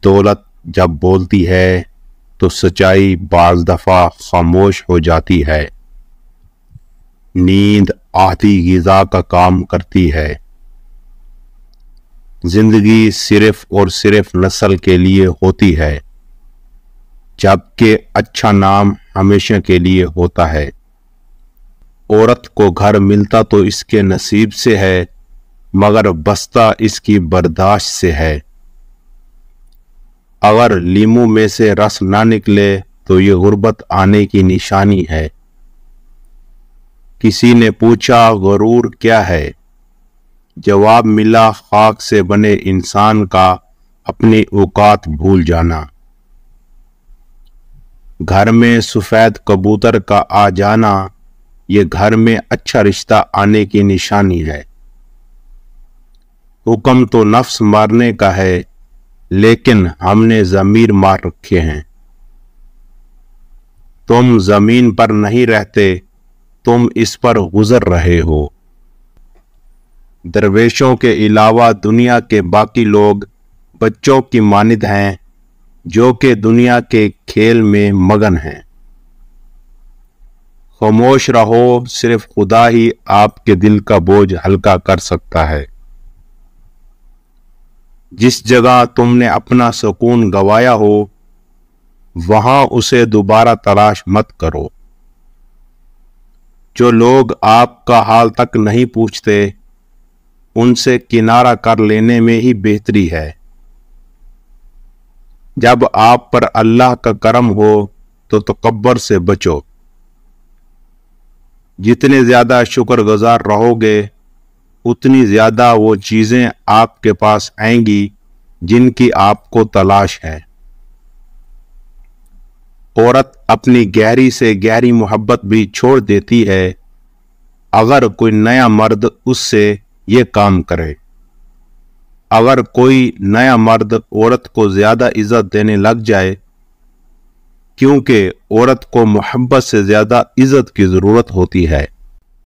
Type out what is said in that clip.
دولت جب بولتی ہے تو سچائی بعض دفعہ خاموش ہو جاتی ہے۔ نیند آدھی غذا کا کام کرتی ہے۔ زندگی صرف اور صرف نسل کے لیے ہوتی ہے، جبکہ اچھا نام ہمیشہ کے لیے ہوتا ہے۔ عورت کو گھر ملتا تو اس کے نصیب سے ہے، مگر بستہ اس کی برداشت سے ہے۔ اگر لیموں میں سے رس نہ نکلے تو یہ غربت آنے کی نشانی ہے۔ کسی نے پوچھا غرور کیا ہے؟ جواب ملا خاک سے بنے انسان کا اپنی اوقات بھول جانا۔ گھر میں سفید کبوتر کا آ جانا یہ گھر میں اچھا رشتہ آنے کی نشانی ہے۔ حکم تو نفس مارنے کا ہے، لیکن ہم نے ضمیر مار رکھے ہیں۔ تم زمین پر نہیں رہتے، تم اس پر گزر رہے ہو۔ درویشوں کے علاوہ دنیا کے باقی لوگ بچوں کی مانند ہیں جو کہ دنیا کے کھیل میں مگن ہیں۔ خاموش رہو، صرف خدا ہی آپ کے دل کا بوجھ ہلکا کر سکتا ہے۔ جس جگہ تم نے اپنا سکون گوایا ہو، وہاں اسے دوبارہ تلاش مت کرو۔ جو لوگ آپ کا حال تک نہیں پوچھتے، ان سے کنارہ کر لینے میں ہی بہتری ہے۔ جب آپ پر اللہ کا کرم ہو تو تکبر سے بچو۔ جتنے زیادہ شکر گزار رہو گے، اتنی زیادہ وہ چیزیں آپ کے پاس آئیں گی جن کی آپ کو تلاش ہے۔ عورت اپنی گہری سے گہری محبت بھی چھوڑ دیتی ہے اگر کوئی نیا مرد اس سے یہ کام کرے۔ اگر کوئی نیا مرد عورت کو زیادہ عزت دینے لگ جائے، کیونکہ عورت کو محبت سے زیادہ عزت کی ضرورت ہوتی ہے۔